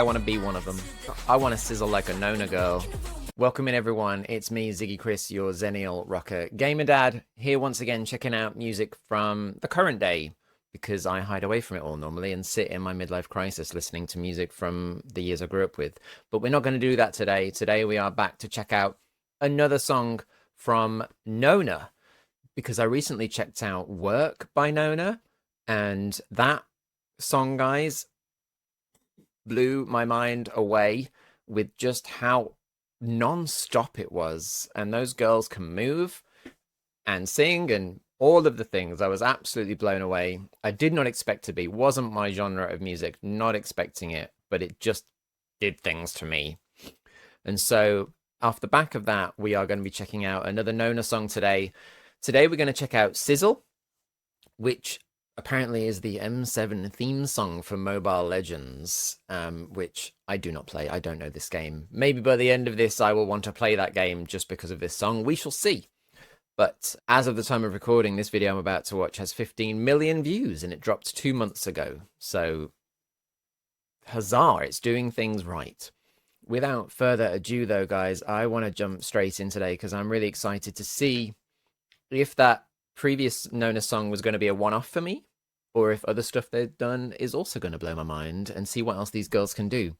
I want to be one of them. I want to sizzle like a Nona girl. Welcome in, everyone. It's me, Ziggy Chris, your Xennial rocker GamerDad, here once again checking out music from the current day, because I hide away from it all normally and sit in my midlife crisis listening to music from the years I grew up with. But we're not going to do that today. Today we are back to check out another song from Nona, because I recently checked out Work by Nona, and that song, guys, blew my mind away with just how non-stop it was. And those girls can move and sing and all of the things. I was absolutely blown away. I did not expect to be. Wasn't my genre of music. Not expecting it, but it just did things to me. And so off the back of that, we are going to be checking out another Nona song today. Today we're going to check out Sizzle, which apparently is the M7 theme song for Mobile Legends, which I do not play. I don't know this game. Maybe by the end of this, I will want to play that game just because of this song. We shall see. But as of the time of recording, this video I'm about to watch has 15 million views, and it dropped 2 months ago. So, huzzah, it's doing things right. Without further ado, though, guys, I want to jump straight in today because I'm really excited to see if that previous Nona song was going to be a one-off for me, or if other stuff they've done is also going to blow my mind, and see what else these girls can do.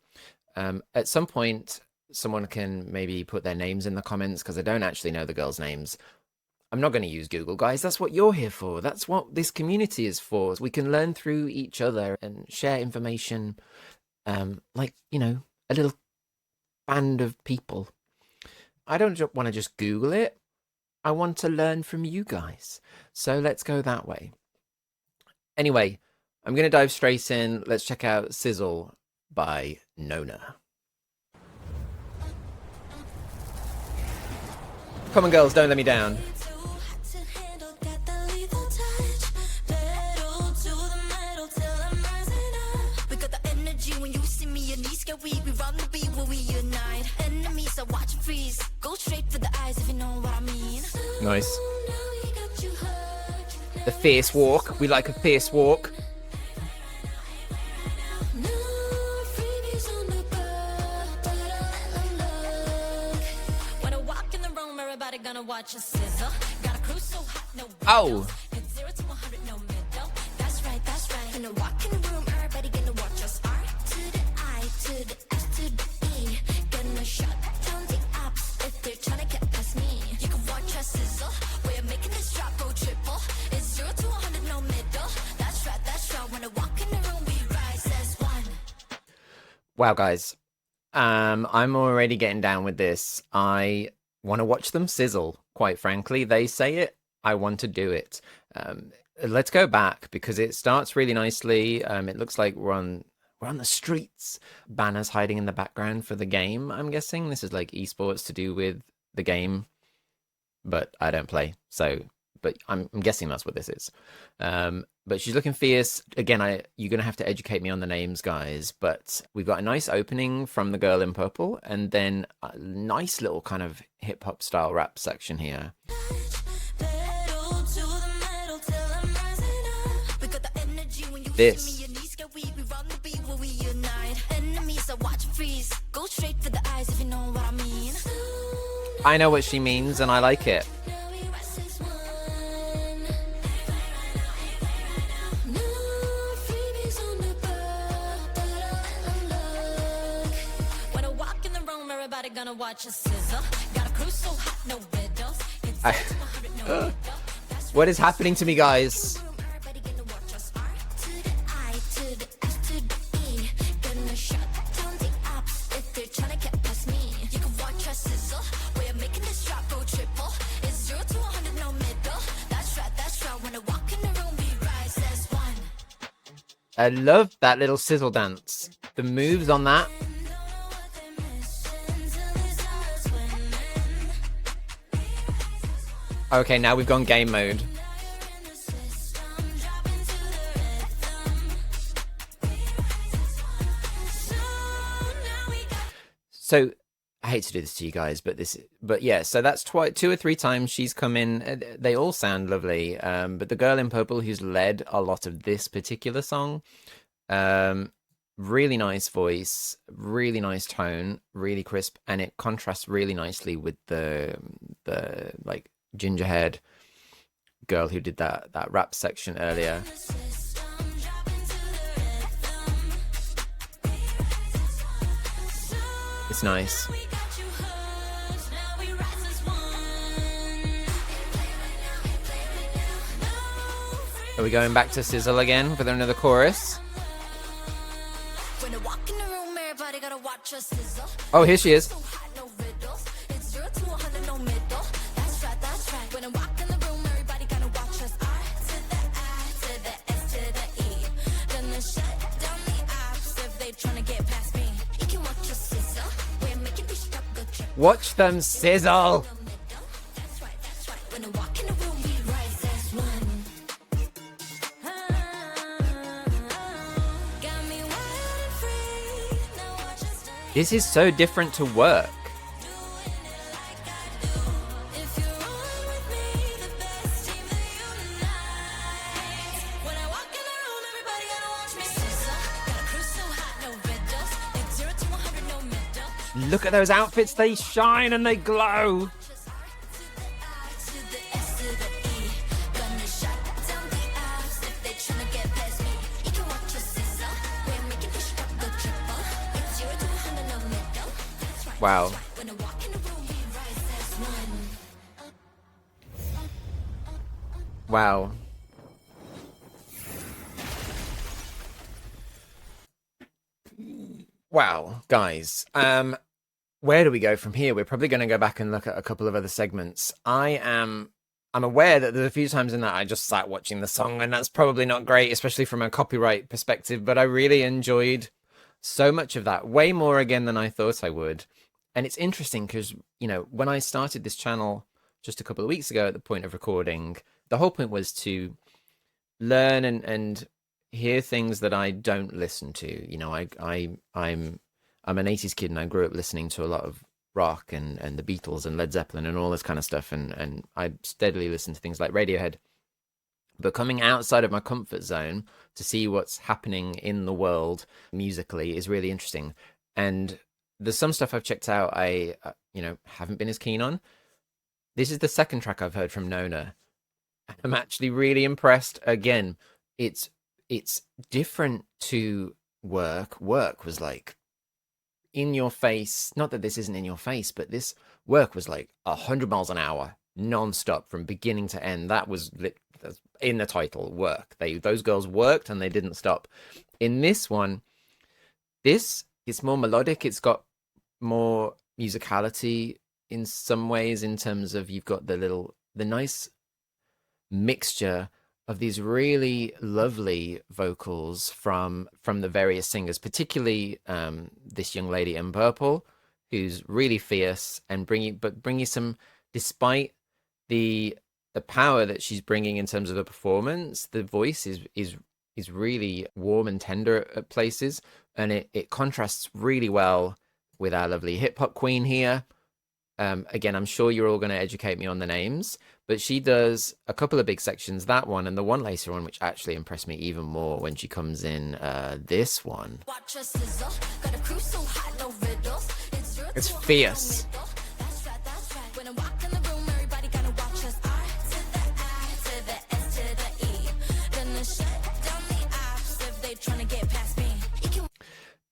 At some point, someone can maybe put their names in the comments, because I don't actually know the girls' names. I'm not going to use Google, guys. That's what you're here for. That's what this community is for. We can learn through each other and share information, like, you know, a little band of people. I don't want to just Google it. I want to learn from you guys. So let's go that way. Anyway, I'm going to dive straight in. Let's check out Sizzle by Nona. Come on, girls, don't let me down. Nice. The fierce walk. We like a fierce walk. Oh. Wow, guys. I'm already getting down with this. I want to watch them sizzle, quite frankly. They say it, I want to do it. Let's go back, because it starts really nicely. It looks like we're on the streets. Banners hiding in the background for the game, I'm guessing. This is like esports to do with the game, but I don't play, so... But I'm guessing that's what this is. But she's looking fierce. Again, you're going to have to educate me on the names, guys. But we've got a nice opening from the girl in purple, and then a nice little kind of hip-hop style rap section here. This. I know what she means, and I like it. What is happening to me, guys? I love that little sizzle dance. The moves on that. Okay, now we've gone game mode. So I hate to do this to you guys, but yeah, so that's 2 or 3 times she's come in. They all sound lovely. But the girl in purple who's led a lot of this particular song really nice voice, really nice tone, really crisp, and it contrasts really nicely with the like ginger-haired girl who did that rap section earlier. It's nice. Are we going back to Sizzle again with another chorus? Oh, here she is. Watch them sizzle. This is so different to Work. Look at those outfits, they shine and they glow. Wow. Wow. Wow, guys. Where do we go from here? We're probably going to go back and look at a couple of other segments. I'm aware that there's a few times in that I just sat watching the song, and that's probably not great, especially from a copyright perspective, but I really enjoyed so much of that, way more again than I thought I would. And it's interesting because, you know, when I started this channel just a couple of weeks ago at the point of recording, the whole point was to learn and hear things that I don't listen to. You know, I'm an 80s kid, and I grew up listening to a lot of rock and the Beatles and Led Zeppelin and all this kind of stuff, and I steadily listened to things like Radiohead. But coming outside of my comfort zone to see what's happening in the world musically is really interesting. And there's some stuff I've checked out I haven't been as keen on. This is the second track I've heard from Nona. I'm actually really impressed. Again, it's different to Work. Work was like in your face. Not that this isn't in your face, but this Work was like 100 miles an hour, non-stop from beginning to end. That was in the title, Work. Those girls worked and they didn't stop. In this one, it's more melodic. It's got more musicality in some ways, in terms of you've got the nice mixture of these really lovely vocals from the various singers, particularly this young lady in purple, who's really fierce and bring you some, despite the power that she's bringing in terms of the performance, the voice is really warm and tender at places, and it contrasts really well with our lovely hip hop queen here. Again, I'm sure you're all going to educate me on the names, but she does a couple of big sections, that one, and the one later on, which actually impressed me even more when she comes in this one. It's fierce.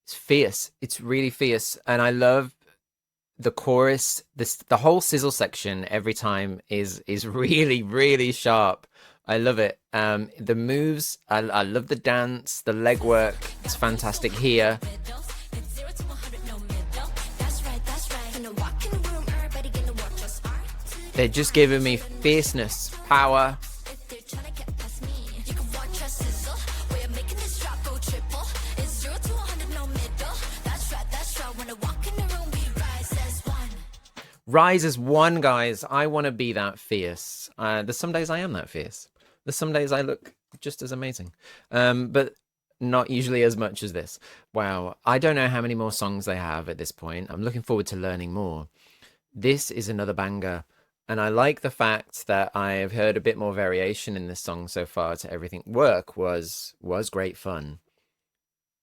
It's fierce. It's really fierce, and I love the chorus. The whole Sizzle section every time is really, really sharp. I love it. The moves, I love the dance, the leg work. It's fantastic here. They're just giving me fierceness, power. Rise as one, guys. I want to be that fierce. There's some days I am that fierce. There's some days I look just as amazing. But not usually as much as this. Wow. I don't know how many more songs they have at this point. I'm looking forward to learning more. This is another banger. And I like the fact that I've heard a bit more variation in this song so far to everything. Work was great fun.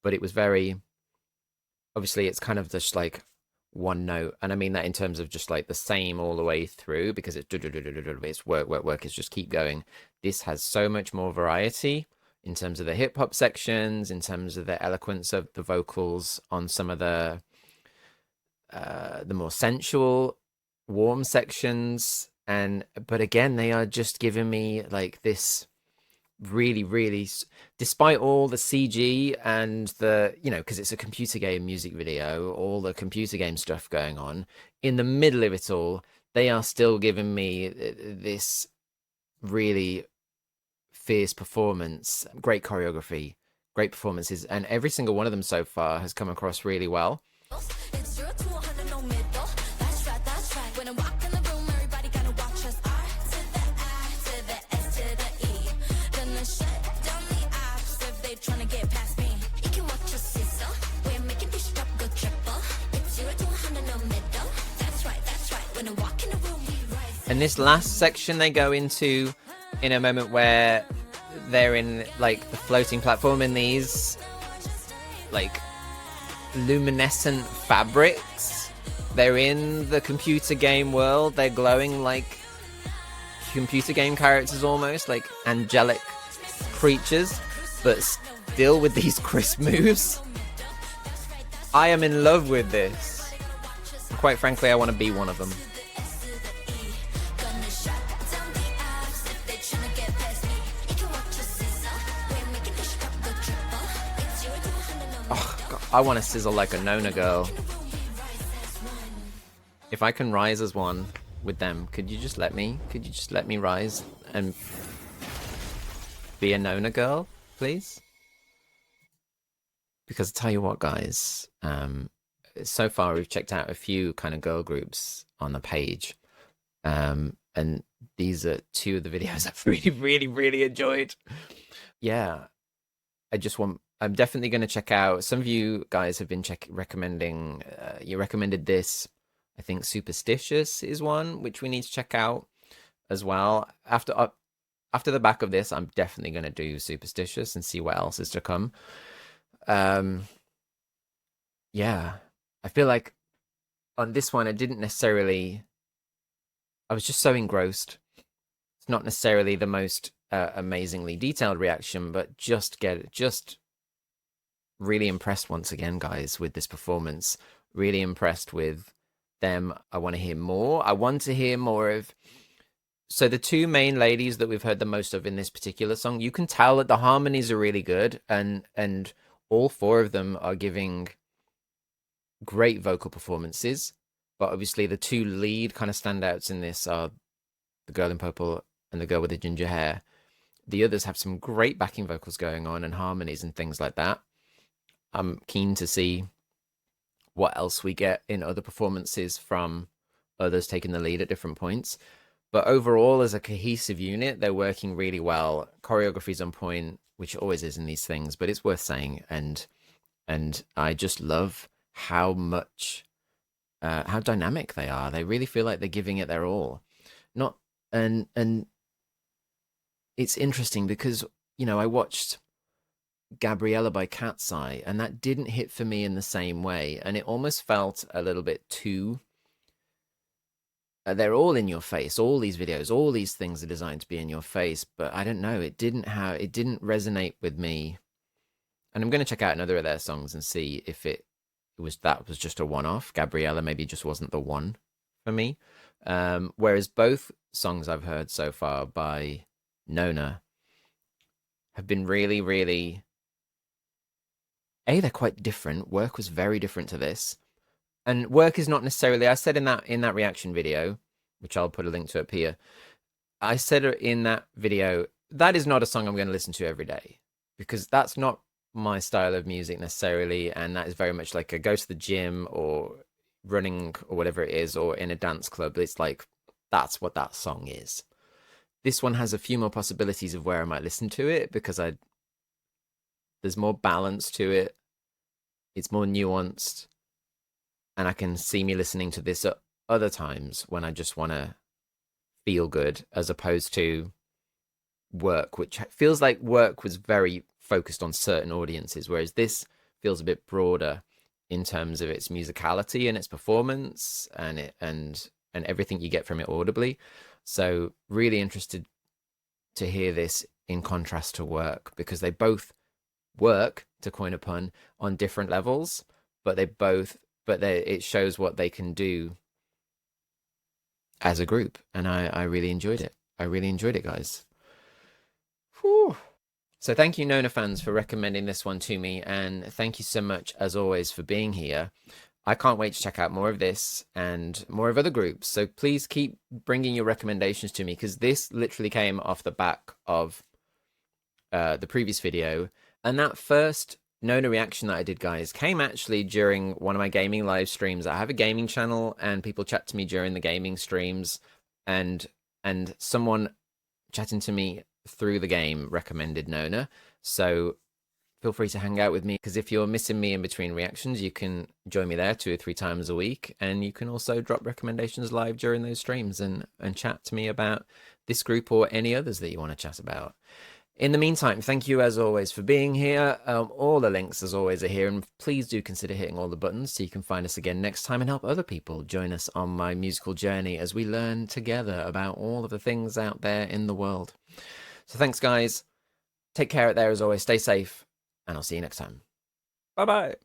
but it was very, obviously it's kind of just like one note, and I mean that in terms of just like the same all the way through, because it's work, work, work. It's just keep going. This has so much more variety in terms of the hip hop sections, in terms of the eloquence of the vocals on some of the more sensual, warm sections, and but again, they are just giving me like this really, really, despite all the CG and the, you know, because it's a computer game music video, all the computer game stuff going on, in the middle of it all, they are still giving me this really fierce performance, great choreography, great performances, and every single one of them so far has come across really well. And this last section they go into in a moment where they're in like the floating platform in these like luminescent fabrics. They're in the computer game world. They're glowing like computer game characters, almost like angelic creatures, but still with these crisp moves. I am in love with this. Quite frankly, I want to be one of them. Oh, God, I want to sizzle like a Nona girl. If I can rise as one with them, could you just let me? Could you just let me rise and be a Nona girl, please? Because I tell you what, guys, so far we've checked out a few kind of girl groups on the page, and these are two of the videos I've really, really, really enjoyed. Yeah, I'm definitely going to check out. Some of you guys have been recommending. You recommended this. I think Superstitious is one which we need to check out as well. After the back of this, I'm definitely going to do Superstitious and see what else is to come. Yeah, I feel like on this one, I didn't necessarily. I was just so engrossed. It's not necessarily the most amazingly detailed reaction, but just really impressed once again, guys, with this performance. Really impressed with them. I want to hear more. I want to hear more of. So the two main ladies that we've heard the most of in this particular song, you can tell that the harmonies are really good, and all four of them are giving great vocal performances. But obviously the two lead kind of standouts in this are the girl in purple and the girl with the ginger hair. The others have some great backing vocals going on and harmonies and things like that. I'm keen to see what else we get in other performances from others taking the lead at different points. But overall, as a cohesive unit, they're working really well. Choreography's on point, which always is in these things, but it's worth saying. And I just love how much, how dynamic they are. They really feel like they're giving it their all. And it's interesting because, you know, I watched Gabriella by Cat's Eye, and that didn't hit for me in the same way. And it almost felt a little bit too... they're all in your face. All these videos, all these things are designed to be in your face. But I don't know. It didn't resonate with me. And I'm going to check out another of their songs and see if that was just a one-off. Gabriella maybe just wasn't the one for me. Whereas both songs I've heard so far by Nona have been really, really... they're quite different. Work was very different to this. And work is not necessarily... I said in that reaction video, which I'll put a link to up here, I said in that video, that is not a song I'm going to listen to every day. Because that's not my style of music necessarily, and that is very much like a go to the gym or running or whatever it is, or in a dance club. It's like, that's what that song is. This one has a few more possibilities of where I might listen to it, because there's more balance to it. It's more nuanced. And I can see me listening to this at other times when I just want to feel good, as opposed to work, which feels like work was very focused on certain audiences, whereas this feels a bit broader in terms of its musicality and its performance and everything you get from it audibly. So really interested to hear this in contrast to work, because they both work, to coin a pun, on different levels, but it shows what they can do as a group, and I really enjoyed it. I really enjoyed it, guys. Whew. So thank you, Nona fans, for recommending this one to me, and thank you so much, as always, for being here. I can't wait to check out more of this and more of other groups. So please keep bringing your recommendations to me, because this literally came off the back of the previous video. And that first Nona reaction that I did, guys, came actually during one of my gaming live streams. I have a gaming channel, and people chat to me during the gaming streams, and someone chatting to me through the game recommended Nona. So feel free to hang out with me, because if you're missing me in between reactions, you can join me there 2 or 3 times a week, and you can also drop recommendations live during those streams and chat to me about this group or any others that you want to chat about. In the meantime, thank you as always for being here. All the links as always are here, and please do consider hitting all the buttons so you can find us again next time and help other people join us on my musical journey as we learn together about all of the things out there in the world. So thanks, guys. Take care out there as always. Stay safe, and I'll see you next time. Bye-bye.